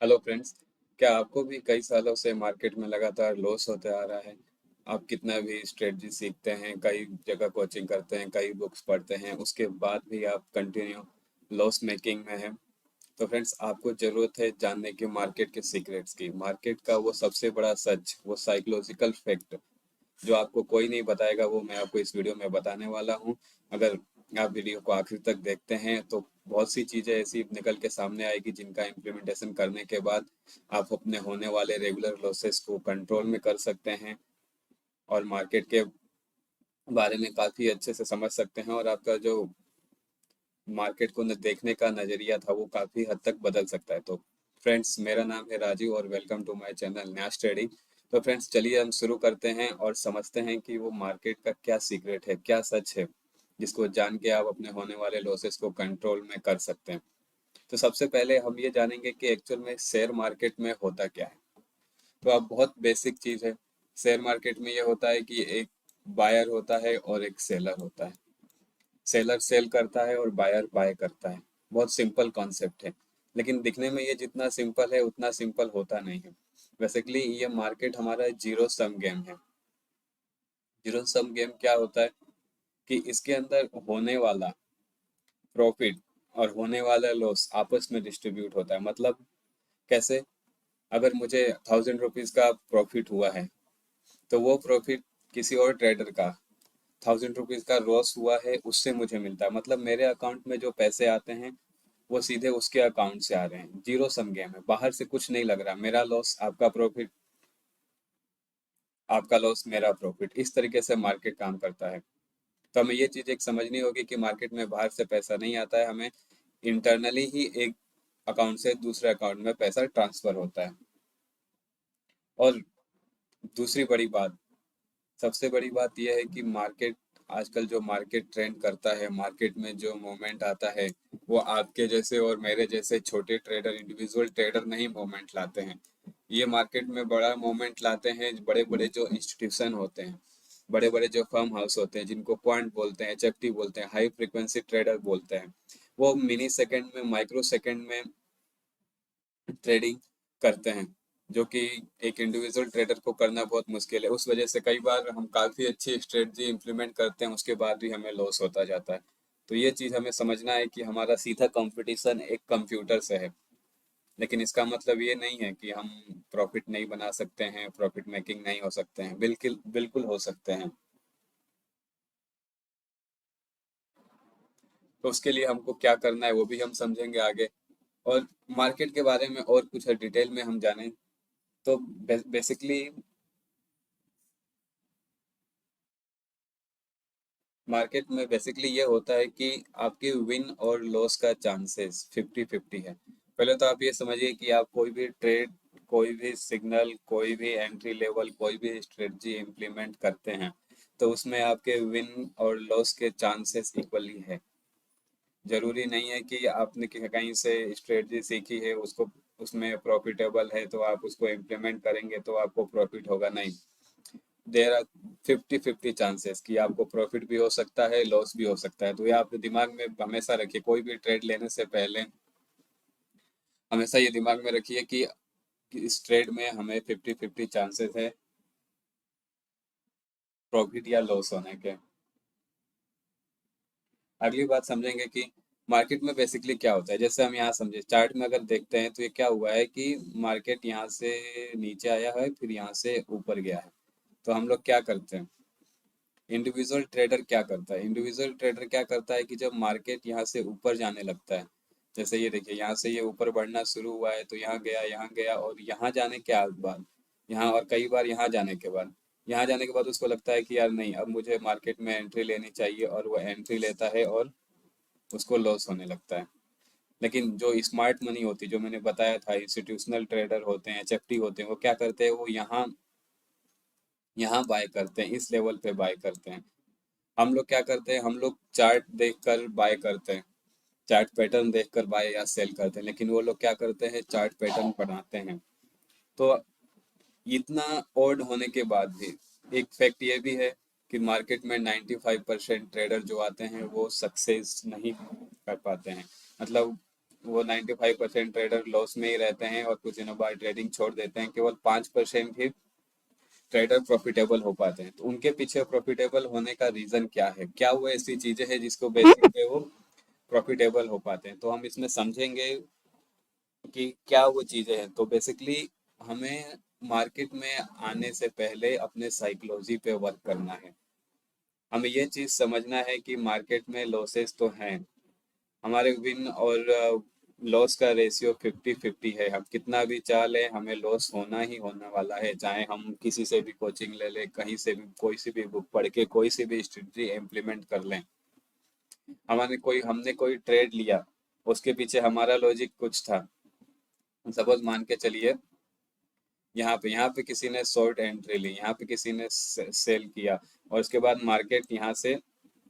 Hello friends. क्या आपको भी कई सालों से मार्केट में लगातार लॉस होते आ रहा है? आप कितना भी स्ट्रेटजी सीखते हैं, कई जगह कोचिंग करते हैं, कई बुक्स पढ़ते हैं, उसके बाद भी आप कंटिन्यू लॉस मेकिंग में हैं। तो फ्रेंड्स, आपको ज़रूरत है जानने की मार्केट के सीक्रेट्स की, मार्केट का वो सबसे बड़ा सच, वो साइकोलॉजिकल फैक्ट जो आपको कोई नहीं बताएगा, वो मैं आपको इस वीडियो में बताने वाला हूँ। अगर आप वीडियो को आखिर तक देखते हैं तो बहुत सी चीज़ें ऐसी निकल के सामने आएगी जिनका इम्प्लीमेंटेशन करने के बाद आप अपने होने वाले रेगुलर लॉसेस को कंट्रोल में कर सकते हैं और मार्केट के बारे में काफ़ी अच्छे से समझ सकते हैं, और आपका जो मार्केट को देखने का नज़रिया था वो काफ़ी हद तक बदल सकता है। तो फ्रेंड्स, मेरा नाम है राजीव और वेलकम टू माय चैनल न्यास ट्रेडिंग। तो फ्रेंड्स, चलिए हम शुरू करते हैं और समझते हैं कि वो मार्केट का क्या सीक्रेट है, क्या सच है, जिसको जान के आप अपने होने वाले लॉसेस को कंट्रोल में कर सकते हैं। तो सबसे पहले हम ये जानेंगे कि एक्चुअल में शेयर मार्केट में होता क्या है। तो अब बहुत बेसिक चीज़ है। शेयर मार्केट में ये होता है कि एक बायर होता है और एक सेलर होता है। सेलर सेल करता है और बायर बाय करता है। बहुत सिंपल कॉन्सेप्ट है, लेकिन दिखने में ये जितना सिंपल है उतना सिंपल होता नहीं है। बेसिकली ये मार्केट हमारा जीरो सम गेम है। जीरो सम गेम क्या होता है कि इसके अंदर होने वाला प्रॉफिट और होने वाला लॉस आपस में डिस्ट्रीब्यूट होता है। मतलब कैसे? अगर मुझे 1000 रुपीज का प्रॉफिट हुआ है, तो वो प्रॉफिट किसी और ट्रेडर का 1000 रुपीज का लॉस हुआ है उससे मुझे मिलता है। मतलब मेरे अकाउंट में जो पैसे आते हैं वो सीधे उसके अकाउंट से आ रहे हैं। जीरो सम गेम है, बाहर से कुछ नहीं लग रहा। मेरा लॉस आपका प्रॉफिट, आपका लॉस मेरा प्रॉफिट, इस तरीके से मार्केट काम करता है। तो हमें ये चीज एक समझनी होगी कि मार्केट में बाहर से पैसा नहीं आता है, हमें इंटरनली ही एक अकाउंट से दूसरे अकाउंट में पैसा ट्रांसफर होता है। और दूसरी बड़ी बात, सबसे बड़ी बात यह है कि मार्केट, आजकल जो मार्केट ट्रेंड करता है, मार्केट में जो मूवमेंट आता है, वो आपके जैसे और मेरे जैसे छोटे ट्रेडर, इंडिविजुअल ट्रेडर नहीं मूवमेंट लाते हैं। ये मार्केट में बड़ा मूवमेंट लाते हैं बड़े बड़े जो इंस्टीट्यूशन होते हैं, बड़े बड़े जो फर्म हाउस होते हैं, जिनको क्वांट बोलते हैं, एचएफटी बोलते हैं, हाई फ्रिक्वेंसी ट्रेडर बोलते हैं। वो मिनी सेकंड में, माइक्रो सेकंड में ट्रेडिंग करते हैं, जो कि एक इंडिविजुअल ट्रेडर को करना बहुत मुश्किल है। उस वजह से कई बार हम काफ़ी अच्छी स्ट्रेटजी इंप्लीमेंट करते हैं, उसके बाद भी हमें लॉस होता जाता है। तो ये चीज़ हमें समझना है कि हमारा सीधा कंपटीशन एक कंप्यूटर से है, लेकिन इसका मतलब ये नहीं है कि हम प्रॉफिट नहीं बना सकते हैं, प्रॉफिट मेकिंग नहीं हो सकते हैं। बिल्कुल बिल्कुल हो सकते हैं। तो उसके लिए हमको क्या करना है वो भी हम समझेंगे आगे। और मार्केट के बारे में और कुछ डिटेल में हम जानें तो बेसिकली मार्केट में बेसिकली ये होता है कि आपके विन और लॉस का चांसेस 50-50 है। पहले तो आप ये समझिए कि आप कोई भी ट्रेड, कोई भी सिग्नल, कोई भी एंट्री लेवल, कोई भी स्ट्रेटजी इम्प्लीमेंट करते हैं, तो उसमें आपके विन और लॉस के चांसेस इक्वली है। जरूरी नहीं है कि आपने कहीं से स्ट्रेटजी सीखी है, उसको उसमें प्रॉफिटेबल है तो आप उसको इम्प्लीमेंट करेंगे तो आपको प्रॉफिट होगा, नहीं। देर आर 50-50 चांसेस कि आपको प्रॉफिट भी हो सकता है, लॉस भी हो सकता है। तो ये आप दिमाग में हमेशा रखिए, कोई भी ट्रेड लेने से पहले हमेशा ये दिमाग में रखिए कि इस ट्रेड में हमें 50-50 चांसेस है प्रॉफिट या लॉस होने के। अगली बात समझेंगे कि मार्केट में बेसिकली क्या होता है। जैसे हम यहाँ समझे, चार्ट में अगर देखते हैं तो ये क्या हुआ है कि मार्केट यहाँ से नीचे आया है, फिर यहाँ से ऊपर गया है। तो हम लोग क्या करते हैं, इंडिविजुअल ट्रेडर क्या करता है, इंडिविजुअल ट्रेडर क्या करता है कि जब मार्केट यहाँ से ऊपर जाने लगता है, जैसे ये देखिए यहाँ से ये ऊपर बढ़ना शुरू हुआ है, तो यहाँ गया, यहाँ गया, और यहाँ जाने के बाद, यहाँ और कई बार यहाँ जाने के बाद, यहाँ जाने के बाद उसको लगता है कि यार नहीं, अब मुझे मार्केट में एंट्री लेनी चाहिए, और वो एंट्री लेता है और उसको लॉस होने लगता है। लेकिन जो स्मार्ट मनी होती है, जो मैंने बताया था, इंस्टीट्यूशनल ट्रेडर होते हैं, एचएफटी होते हैं, वो क्या करते हैं, वो यहाँ यहाँ बाय करते हैं, इस लेवल पे बाय करते हैं। हम लोग क्या करते हैं, हम लोग चार्ट देखकर बाय करते हैं, चार्ट पैटर्न देखकर बाय या सेल करते हैं, लेकिन वो लोग क्या करते हैं, चार्ट पैटर्न बनाते हैं। तो इतना ऑड होने के बाद भी एक फैक्ट ये भी है कि मार्केट में 95% ट्रेडर जो आते हैं वो सक्सेस नहीं कर पाते हैं। मतलब वो 95% ट्रेडर लॉस में ही रहते हैं और कुछ दिनों बाद ट्रेडिंग छोड़ देते हैं। केवल 5% ही ट्रेडर प्रॉफिटेबल हो पाते हैं। तो उनके पीछे प्रॉफिटेबल होने का रीजन क्या है, क्या वो ऐसी चीजें हैं जिसको बेसिस पे वो प्रॉफिटेबल हो पाते हैं। तो हम इसमें समझेंगे कि क्या वो चीजें हैं। तो बेसिकली हमें मार्केट में आने से पहले अपने साइकोलॉजी पे वर्क करना है। हमें ये चीज समझना है कि मार्केट में लॉसेस तो हैं, हमारे विन और लॉस का रेशियो 50-50 है। हम कितना भी चाह लें हमें लॉस होना ही होने वाला है, चाहे हम किसी से भी कोचिंग ले लें, कहीं से भी कोई सी भी बुक पढ़ के कोई सी भी स्ट्रेटजी इम्प्लीमेंट कर लें। हमने कोई ट्रेड लिया, उसके पीछे हमारा लॉजिक कुछ था। सपोज मान के चलिए, यहाँ पे किसी ने शॉर्ट एंट्री ली, यहाँ पे किसी ने सेल किया, और उसके बाद मार्केट यहाँ से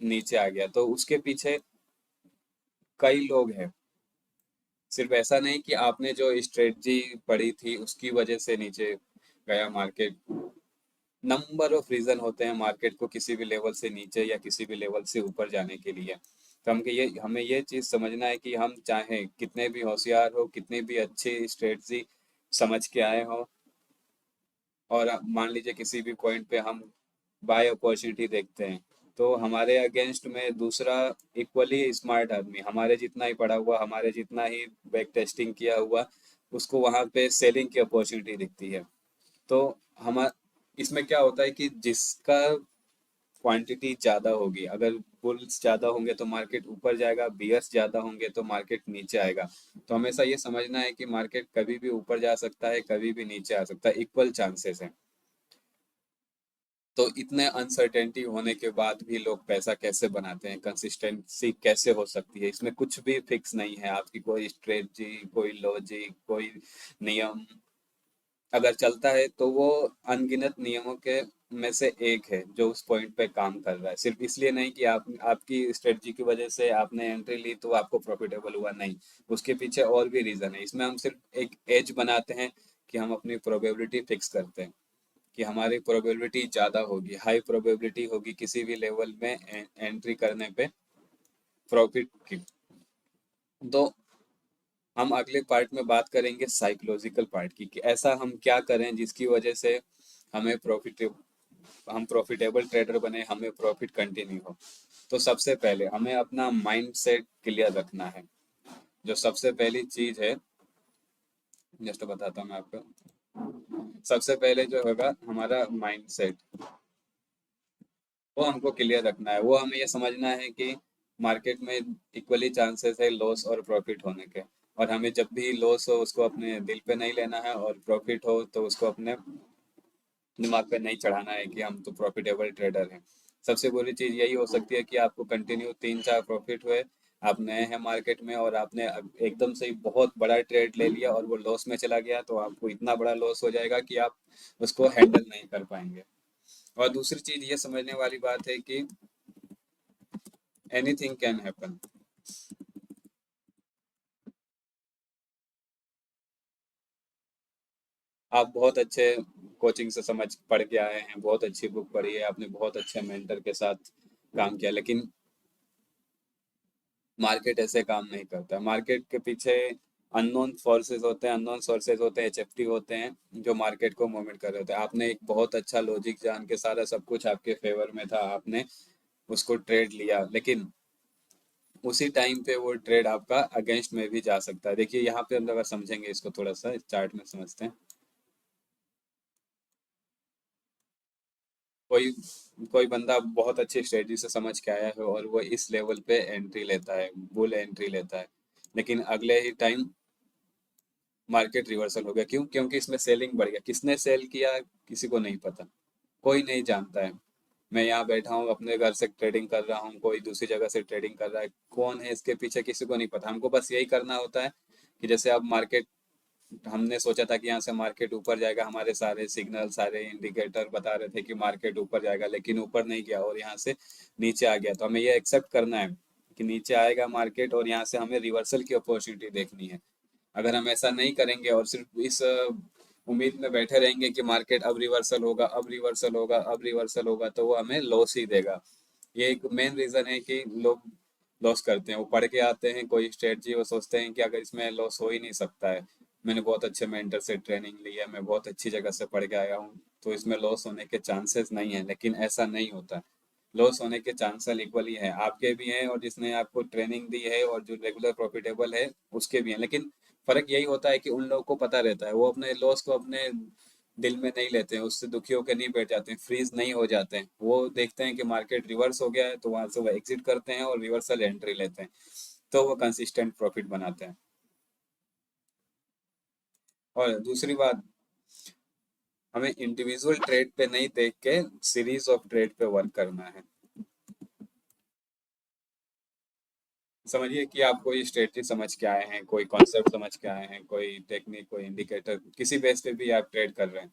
नीचे आ गया, तो उसके पीछे कई लोग हैं। सिर्फ ऐसा नहीं कि आपने जो स्ट्रेटजी पढ़ी थी उसकी वजह से नीचे गया मार्केट। नंबर ऑफ रीजन होते हैं मार्केट को किसी भी लेवल से नीचे या किसी भी लेवल से ऊपर जाने के लिए। तो हमें ये चीज समझना है कि हम चाहे कितने भी होशियार हो, कितनी भी अच्छी स्ट्रेटजी समझ के आए हो, और मान लीजिए किसी भी पॉइंट पे हम बाय अपॉर्चुनिटी देखते हैं, तो हमारे अगेंस्ट में दूसरा इक्वली स्मार्ट आदमी, हमारे जितना ही पढ़ा हुआ, हमारे जितना ही बैक टेस्टिंग किया हुआ, उसको वहां पे सेलिंग की अपॉर्चुनिटी दिखती है। तो हम इसमें क्या होता है कि जिसका क्वांटिटी ज्यादा होगी, अगर बुल्स ज्यादा होंगे तो मार्केट ऊपर जाएगा, बियर्स ज्यादा होंगे तो मार्केट नीचे आएगा। तो हमेशा ये समझना है कि मार्केट कभी भी ऊपर जा सकता है, कभी भी नीचे आ सकता है, इक्वल चांसेस है। तो इतने अनसर्टेनिटी होने के बाद भी लोग पैसा कैसे बनाते हैं, कंसिस्टेंसी कैसे हो सकती है, इसमें कुछ भी फिक्स नहीं है। आपकी कोई स्ट्रेटजी, कोई लॉजिक, कोई नियम अगर चलता है तो वो अनगिनत नियमों के में से एक है जो उस पॉइंट पे काम कर रहा है। सिर्फ इसलिए नहीं कि आपकी स्ट्रेटजी की वजह से आपने एंट्री ली तो आपको प्रॉफिटेबल हुआ, नहीं, उसके पीछे और भी रीजन है। इसमें हम सिर्फ एक एज बनाते हैं कि हम अपनी प्रोबेबिलिटी फिक्स करते हैं कि हमारी प्रोबेबिलिटी ज़्यादा होगी, हाई प्रोबेबिलिटी होगी किसी भी लेवल में एंट्री करने पे प्रॉफिट की। तो हम अगले पार्ट में बात करेंगे साइकोलॉजिकल पार्ट की, कि ऐसा हम क्या करें जिसकी वजह से हमें हम प्रॉफिटेबल ट्रेडर बने, हमें प्रॉफिट कंटिन्यू हो। तो सबसे पहले हमें अपना माइंड सेट क्लियर रखना है। जो सबसे पहली चीज है, जस्ट बताता हूँ मैं आपको। सबसे पहले जो होगा हमारा माइंड सेट, वो हमको क्लियर रखना है। वो हमें ये समझना है कि मार्केट में इक्वली चांसेस है लॉस और प्रॉफिट होने के, और हमें जब भी लॉस हो उसको अपने दिल पे नहीं लेना है, और प्रॉफिट हो तो उसको अपने दिमाग पे नहीं चढ़ाना है कि हम तो प्रॉफिटेबल ट्रेडर हैं। सबसे बुरी चीज़ यही हो सकती है कि आपको कंटिन्यू 3-4 प्रॉफिट हुए, आप नए हैं मार्केट में और आपने एकदम से ही बहुत बड़ा ट्रेड ले लिया और वो लॉस में चला गया, तो आपको इतना बड़ा लॉस हो जाएगा कि आप उसको हैंडल नहीं कर पाएंगे। और दूसरी चीज़ ये समझने वाली बात है कि एनीथिंग कैन हैपन। आप बहुत अच्छे कोचिंग से समझ पढ़ के आए हैं, बहुत अच्छी बुक पढ़ी है आपने, बहुत अच्छे मेंटर के साथ काम किया, लेकिन मार्केट ऐसे काम नहीं करता। मार्केट के पीछे अननोन फोर्सेस होते हैं, अननोन सोर्सेज होते हैं, एचएफटी होते हैं, जो मार्केट को मूवमेंट कर रहे होते हैं। आपने एक बहुत अच्छा लॉजिक जान के, सारा सब कुछ आपके फेवर में था, आपने उसको ट्रेड लिया, लेकिन उसी टाइम पे वो ट्रेड आपका अगेंस्ट में भी जा सकता है। देखिए यहाँ पे हम अगर समझेंगे इसको, थोड़ा सा इस चार्ट में समझते हैं। कोई कोई बंदा बहुत अच्छी स्ट्रेटजी से समझ के आया है और वो इस लेवल पे एंट्री लेता है, बुल एंट्री लेता है, लेकिन अगले ही टाइम मार्केट रिवर्सल हो गया। क्यों? क्योंकि इसमें सेलिंग बढ़ गया। किसने सेल किया किसी को नहीं पता, कोई नहीं जानता है। मैं यहाँ बैठा हूँ अपने घर से ट्रेडिंग कर रहा हूँ, कोई दूसरी जगह से ट्रेडिंग कर रहा है, कौन है इसके पीछे किसी को नहीं पता। हमको बस यही करना होता है कि जैसे अब मार्केट, हमने सोचा था कि यहाँ से मार्केट ऊपर जाएगा, हमारे सारे सिग्नल, सारे इंडिकेटर बता रहे थे कि मार्केट ऊपर जाएगा, लेकिन ऊपर नहीं गया और यहाँ से नीचे आ गया। तो हमें ये एक्सेप्ट करना है कि नीचे आएगा मार्केट और यहाँ से हमें रिवर्सल की अपॉर्चुनिटी देखनी है। अगर हम ऐसा नहीं करेंगे और सिर्फ इस उम्मीद में बैठे रहेंगे कि मार्केट अब रिवर्सल होगा, अब रिवर्सल होगा, अब रिवर्सल होगा, तो वो हमें लॉस ही देगा। ये एक मेन रीजन है कि लोग लॉस करते हैं। वो पढ़ के आते हैं कोई स्ट्रेटजी, वो सोचते हैं कि अगर इसमें लॉस हो ही नहीं सकता है, मैंने बहुत अच्छे मेंटर से ट्रेनिंग ली है, मैं बहुत अच्छी जगह से पढ़ के आया हूँ, तो इसमें लॉस होने के चांसेस नहीं है। लेकिन ऐसा नहीं होता। लॉस होने के चांसेस इक्वली हैं, आपके भी हैं और जिसने आपको ट्रेनिंग दी है और जो रेगुलर प्रॉफिटेबल है उसके भी हैं। लेकिन फर्क यही होता है कि उन लोगों को पता रहता है, वो अपने लॉस को अपने दिल में नहीं लेते हैं, उससे दुखी होकर नहीं बैठ जाते हैं, फ्रीज नहीं हो जाते हैं। वो देखते हैं कि मार्केट रिवर्स हो गया है तो वहां से वो एग्जिट करते हैं और रिवर्सल एंट्री लेते हैं, तो वो कंसिस्टेंट प्रॉफिट बनाते हैं। और दूसरी बात, हमें इंडिविजुअल ट्रेड पे नहीं देख के सीरीज ऑफ ट्रेड पे वर्क करना है। समझिए कि आप कोई स्ट्रेटजी समझ के आए हैं, कोई कॉन्सेप्ट समझ के आए हैं, कोई टेक्निक, कोई इंडिकेटर, किसी बेस पे भी आप ट्रेड कर रहे हैं।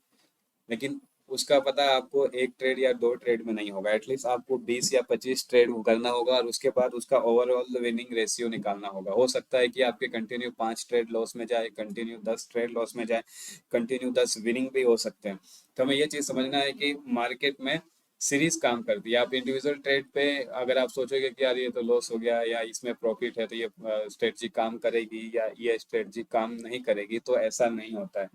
लेकिन उसका पता आपको एक ट्रेड या दो ट्रेड में नहीं होगा, एटलीस्ट आपको 20 या 25 ट्रेड करना होगा और उसके बाद उसका ओवरऑल विनिंग रेशियो निकालना होगा। हो सकता है कि आपके कंटिन्यू 5 ट्रेड लॉस में जाए, कंटिन्यू 10 ट्रेड लॉस में जाए, कंटिन्यू 10 विनिंग भी हो सकते हैं। तो हमें ये चीज़ समझना है कि मार्केट में सीरीज काम करती है। आप इंडिविजुअल ट्रेड पे अगर आप सोचोगे कि यार ये तो लॉस हो गया या इसमें प्रॉफिट है तो ये स्ट्रेटजी काम करेगी या ये स्ट्रेटजी काम नहीं करेगी, तो ऐसा नहीं होता है।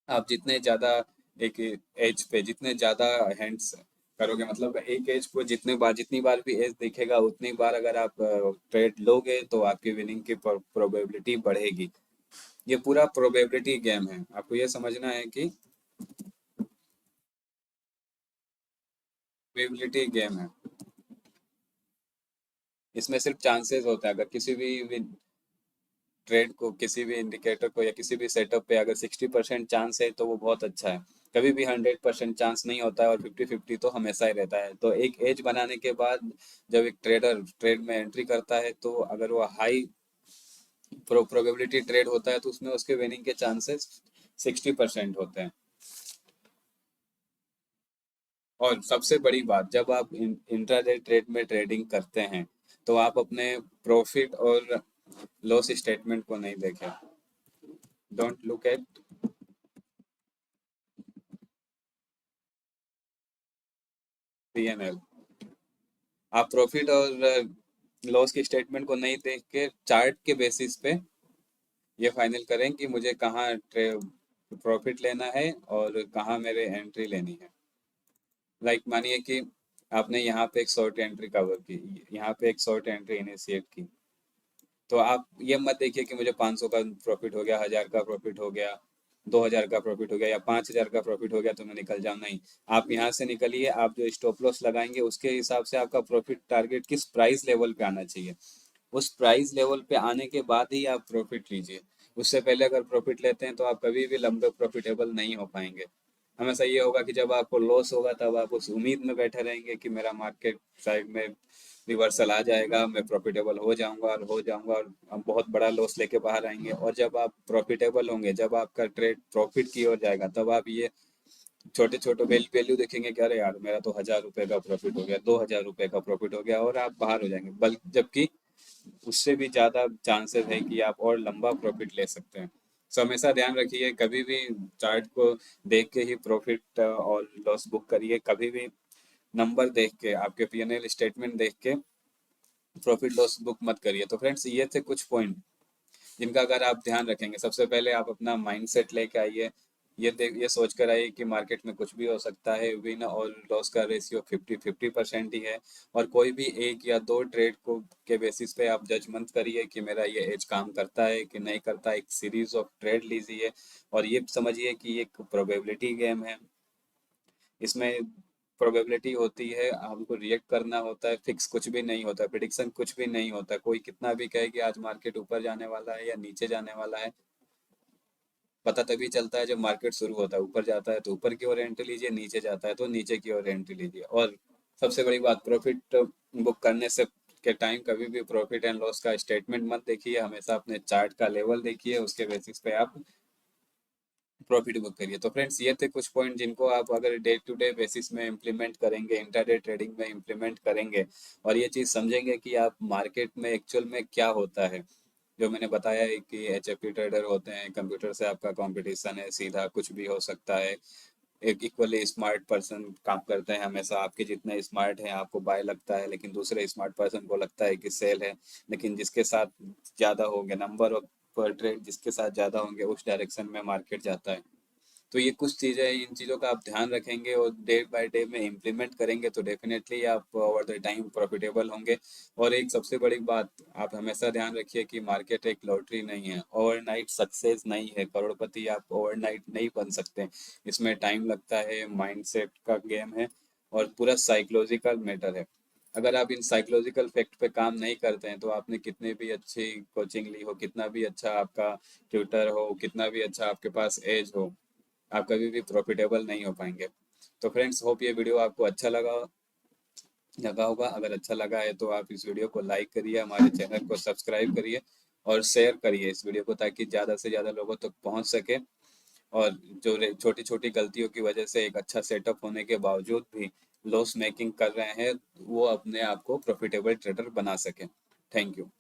आप जितने ज्यादा एक एज पे जितने ज्यादा हैंड्स करोगे, मतलब एक एज को जितनी बार भी एज दिखेगा उतनी बार अगर आप ट्रेड लोगे तो आपकी विनिंग की प्रोबेबिलिटी बढ़ेगी। ये पूरा प्रोबेबिलिटी गेम है, आपको ये समझना है कि प्रोबेबिलिटी गेम है। इसमें सिर्फ चांसेस होता है। अगर किसी भी ट्रेड को, किसी भी इंडिकेटर को या किसी भी सेटअप पे अगर 60% चांस है तो वो बहुत अच्छा है। कभी भी 100% चांस नहीं होता है और 50-50 तो हमेशा ही रहता है। तो एक एज बनाने के बाद जब एक ट्रेडर ट्रेड में एंट्री करता है तो अगर वो हाई प्रोबेबिलिटी ट्रेड होता है तो उसमें उसके विनिंग के चांसेस 60% होते हैं। और सबसे बड़ी बात, जब आप इंट्राडे ट्रेड में ट्रेडिंग करते हैं तो आप अपने प्रॉफिट और लॉस स्टेटमेंट को नहीं देखें। Don't look at P&L। आप प्रॉफिट और लॉस की स्टेटमेंट को नहीं देख के चार्ट के बेसिस पे ये फाइनल करें कि मुझे कहाँ प्रॉफिट लेना है और कहाँ मेरे एंट्री लेनी है। मानिए कि आपने यहाँ पे एक शॉर्ट एंट्री कवर की, यहाँ पे एक शॉर्ट एंट्री इनिशिएट की, तो आप ये मत देखिए कि मुझे 500 का प्रॉफिट हो गया, 1000 का प्रॉफिट हो गया, 2000 का प्रॉफिट हो गया या 5000 का प्रॉफिट हो गया तो मैं निकल जाऊँ। नहीं, आप यहाँ से निकलिए, आप जो स्टॉप लॉस लगाएंगे उसके हिसाब से आपका प्रॉफिट टारगेट किस प्राइस लेवल पे आना चाहिए, उस प्राइस लेवल पे आने के बाद ही आप प्रॉफिट लीजिए। उससे पहले अगर प्रॉफिट लेते हैं तो आप कभी भी लंबे प्रॉफिटेबल नहीं हो पाएंगे। हमेशा ये होगा कि जब आपको लॉस होगा तब आप उस उम्मीद में बैठे रहेंगे कि मेरा मार्केट साइड में रिवर्सल आ जाएगा, मैं प्रॉफिटेबल हो जाऊंगा और हम बहुत बड़ा लॉस लेके बाहर आएंगे। और जब आप प्रॉफिटेबल होंगे, जब आपका ट्रेड प्रॉफिट की ओर जाएगा, तब आप ये छोटे छोटे वैल्यू देखेंगे कि अरे यार मेरा तो 1000 रुपए का प्रॉफिट हो गया, 2000 रुपए का प्रॉफिट हो गया, और आप बाहर हो जाएंगे। बल्कि जबकि उससे भी ज़्यादा चांसेस है कि आप और लंबा प्रॉफिट ले सकते हैं। सो हमेशा ध्यान रखिए, कभी भी चार्ट को देख के ही प्रॉफिट और लॉस बुक करिए। कभी भी नंबर देख के, आपके P&L स्टेटमेंट देख के प्रॉफिट लॉस बुक मत करिए। तो फ्रेंड्स, ये थे कुछ पॉइंट जिनका अगर आप ध्यान रखेंगे। सबसे पहले आप अपना माइंडसेट लेके आइए, ये सोच कर आइए कि मार्केट में कुछ भी हो सकता है, विन और लॉस का रेशियो 50-50% ही है। और कोई भी एक या दो ट्रेड को के बेसिस पे आप जज मत करिए कि मेरा ये एज काम करता है कि नहीं करता। एक सीरीज ऑफ ट्रेड लीजिए और ये समझिए कि एक प्रोबेबिलिटी गेम है। इसमें प्रोबेबिलिटी होती है, हमको रिएक्ट करना होता है, फिक्स कुछ भी नहीं होता, प्रिडिक्शन कुछ भी नहीं होता। कोई कितना भी कहे कि आज मार्केट ऊपर जाने वाला है या नीचे जाने वाला है, पता तभी चलता है जब मार्केट शुरू होता है। ऊपर जाता है तो ऊपर की ओर एंट्री लीजिए, नीचे जाता है तो नीचे की ओर एंट्री लीजिए। और सबसे बड़ी बात, प्रॉफिट बुक करने से के टाइम कभी भी प्रॉफिट एंड लॉस का स्टेटमेंट मत देखिए, हमेशा अपने चार्ट का लेवल देखिए, उसके बेसिस पे आप प्रॉफिट बुक करिए। तो फ्रेंड्स, ये थे कुछ पॉइंट जिनको आप अगर डे टू डे बेसिस में इम्प्लीमेंट करेंगे, इंट्राडे ट्रेडिंग में इम्प्लीमेंट करेंगे और ये चीज़ समझेंगे कि आप मार्केट में एक्चुअल में क्या होता है। जो मैंने बताया है कि HFT ट्रेडर होते हैं, कंप्यूटर से आपका कंपटीशन है, सीधा कुछ भी हो सकता है। एक इक्वली स्मार्ट पर्सन काम करते हैं हमेशा। आपके जितने स्मार्ट हैं आपको बाय लगता है, लेकिन दूसरे स्मार्ट पर्सन को लगता है कि सेल है। लेकिन जिसके साथ ज़्यादा होंगे नंबर ऑफ पर ट्रेड, जिसके साथ ज़्यादा होंगे उस डायरेक्शन में मार्केट जाता है। तो ये कुछ चीज़ें, इन चीज़ों का आप ध्यान रखेंगे और डे बाय डे में इम्प्लीमेंट करेंगे तो डेफिनेटली आप ओवर द टाइम प्रॉफिटेबल होंगे। और एक सबसे बड़ी बात, आप हमेशा ध्यान रखिए कि मार्केट एक लॉटरी नहीं है, ओवरनाइट सक्सेस नहीं है, करोड़पति आप ओवरनाइट नहीं बन सकते। इसमें टाइम लगता है, माइंडसेट का गेम है और पूरा साइकोलॉजिकल मैटर है। अगर आप इन साइकोलॉजिकल फैक्ट पे काम नहीं करते हैं तो आपने कितने भी अच्छी कोचिंग ली हो, कितना भी अच्छा आपका ट्यूटर हो, कितना भी अच्छा आपके पास एज हो, आप कभी भी प्रॉफिटेबल नहीं हो पाएंगे। तो फ्रेंड्स, होप ये वीडियो आपको अच्छा लगा लगा होगा। अगर अच्छा लगा है तो आप इस वीडियो को लाइक करिए, हमारे चैनल को सब्सक्राइब करिए और शेयर करिए इस वीडियो को, ताकि ज़्यादा से ज़्यादा लोगों तक पहुंच सके। और जो छोटी छोटी गलतियों की वजह से एक अच्छा सेटअप होने के बावजूद भी लॉस मेकिंग कर रहे हैं, वो अपने आप को प्रॉफिटेबल ट्रेडर बना सके। Thank you.